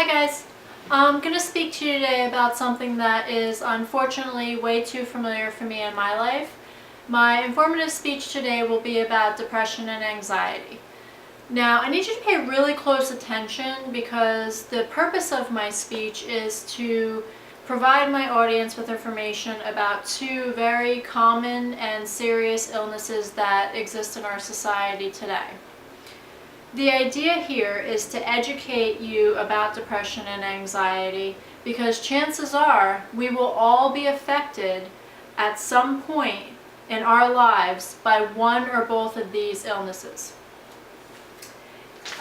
guys, I'm going to speak to you today about something that is unfortunately way too familiar for me in my life. My informative speech today will be about depression and anxiety. Now, I need you to pay really close attention because the purpose of my speech is to provide my audience with information about two very common and serious illnesses that exist in our society today. The idea here is to educate you about depression and anxiety because chances are we will all be affected at some point in our lives by one or both of these illnesses.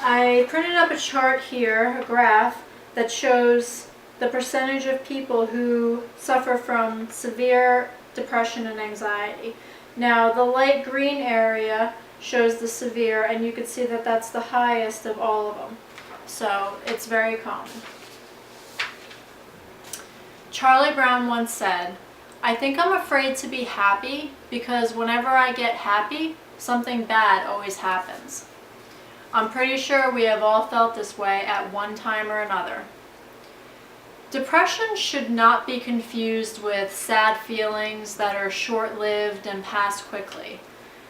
I printed up a chart here, a graph, that shows the percentage of people who suffer from severe depression and anxiety. Now, the light green area shows the severe, and you can see that that's the highest of all of them. So it's very common. Charlie Brown once said, "I think I'm afraid to be happy because whenever I get happy, something bad always happens." I'm pretty sure we have all felt this way at one time or another. Depression should not be confused with sad feelings that are short-lived and pass quickly.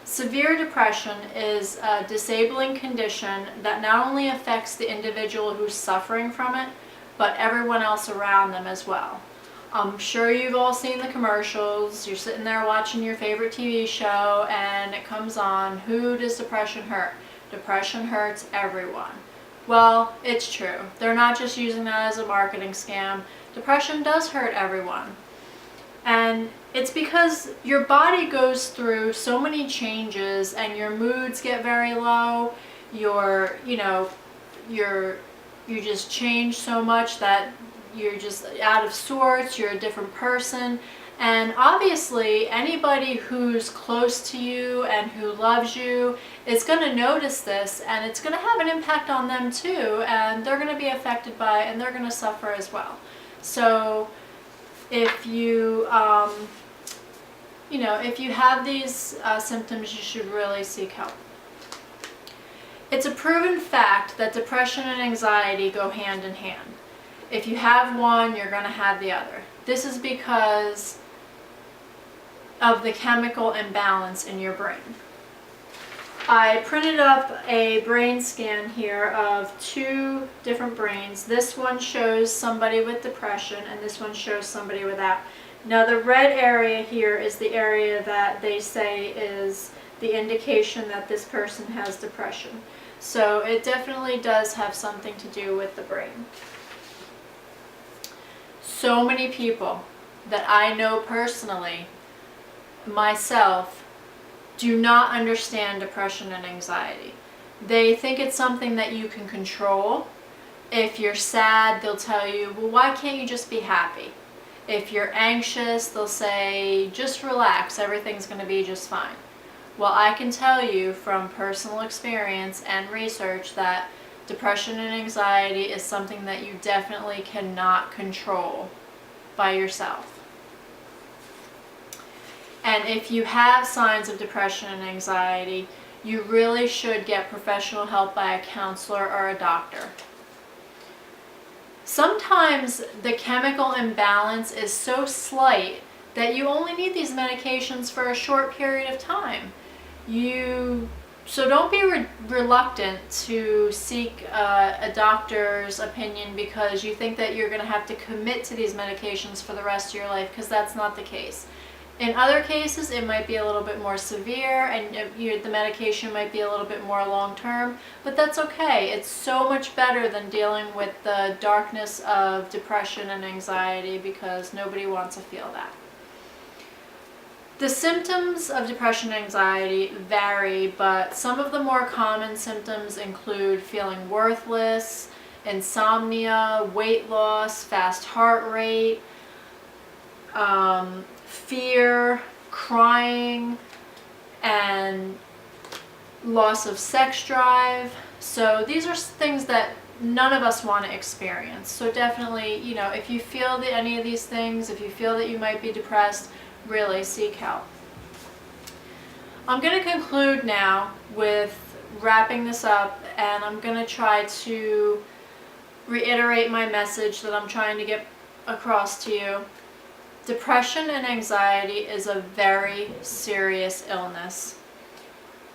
Severe depression is a disabling condition that not only affects the individual who's suffering from it, but everyone else around them as well. I'm sure you've all seen the commercials. You're sitting there watching your favorite TV show and it comes on, who does depression hurt? Depression hurts everyone. Well, it's true. They're not just using that as a marketing scam. Depression does hurt everyone. And it's because your body goes through so many changes and your moods get very low. You just change so much that you're just out of sorts, you're a different person. And obviously anybody who's close to you and who loves you is going to notice this, and it's going to have an impact on them too, and they're going to be affected by it and they're going to suffer as well. So if you if you have these symptoms, you should really seek help. It's a proven fact that depression and anxiety go hand in hand. If you have one, you're going to have the other. This is because of the chemical imbalance in your brain. I printed up a brain scan here of two different brains. This one shows somebody with depression and this one shows somebody without. Now the red area here is the area that they say is the indication that this person has depression. So it definitely does have something to do with the brain. So many people that I know personally, myself, do not understand depression and anxiety. They think it's something that you can control. If you're sad, they'll tell you, well, why can't you just be happy? If you're anxious, they'll say, just relax, everything's going to be just fine. Well, I can tell you from personal experience and research that depression and anxiety is something that you definitely cannot control by yourself. And if you have signs of depression and anxiety, you really should get professional help by a counselor or a doctor. Don't the chemical imbalance is so slight that you only need these medications for a short period of time. So don't be reluctant to seek a doctor's opinion because you think that you're going to have to commit to these medications for the rest of your life, because that's not the case. In other cases, it might be a little bit more severe and the medication might be a little bit more long-term, but that's okay. It's so much better than dealing with the darkness of depression and anxiety because nobody wants to feel that. The symptoms of depression and anxiety vary, but some of the more common symptoms include feeling worthless, insomnia, weight loss, fast heart rate, fear, crying, and loss of sex drive. So these are things that none of us want to experience. So definitely, if you feel any of these things, if you feel that you might be depressed, really seek help. I'm going to conclude now with wrapping this up, and I'm going to try to reiterate my message that I'm trying to get across to you. Depression and anxiety is a very serious illness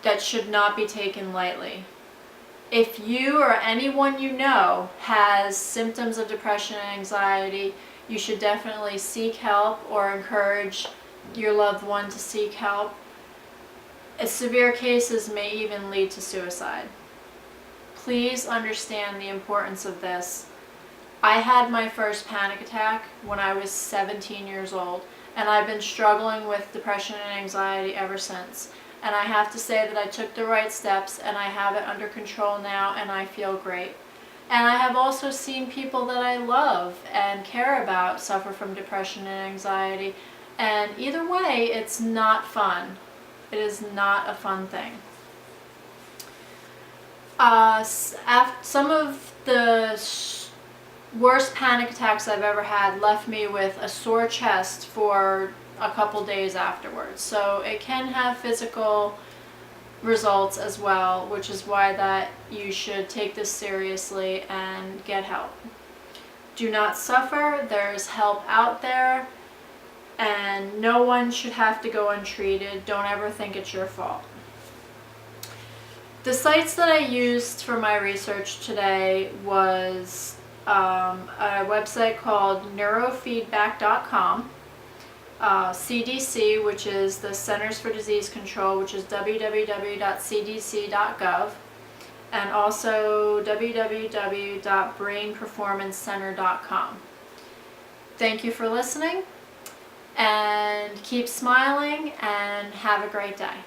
that should not be taken lightly. If you or anyone you know has symptoms of depression and anxiety, you should definitely seek help or encourage your loved one to seek help. Severe cases may even lead to suicide. Please understand the importance of this. I had my first panic attack when I was 17 years old, and I've been struggling with depression and anxiety ever since. And I have to say that I took the right steps, and I have it under control now, and I feel great. And I have also seen people that I love and care about suffer from depression and anxiety, and either way, it's not fun. It is not a fun thing. Some of the worst panic attacks I've ever had left me with a sore chest for a couple days afterwards. So it can have physical results as well, which is why that you should take this seriously and get help. Do not suffer. There's help out there, and no one should have to go untreated. Don't ever think it's your fault. The sites that I used for my research today was a website called neurofeedback.com, CDC, which is the Centers for Disease Control, which is www.cdc.gov, and also www.brainperformancecenter.com. Thank you for listening, and keep smiling, and have a great day.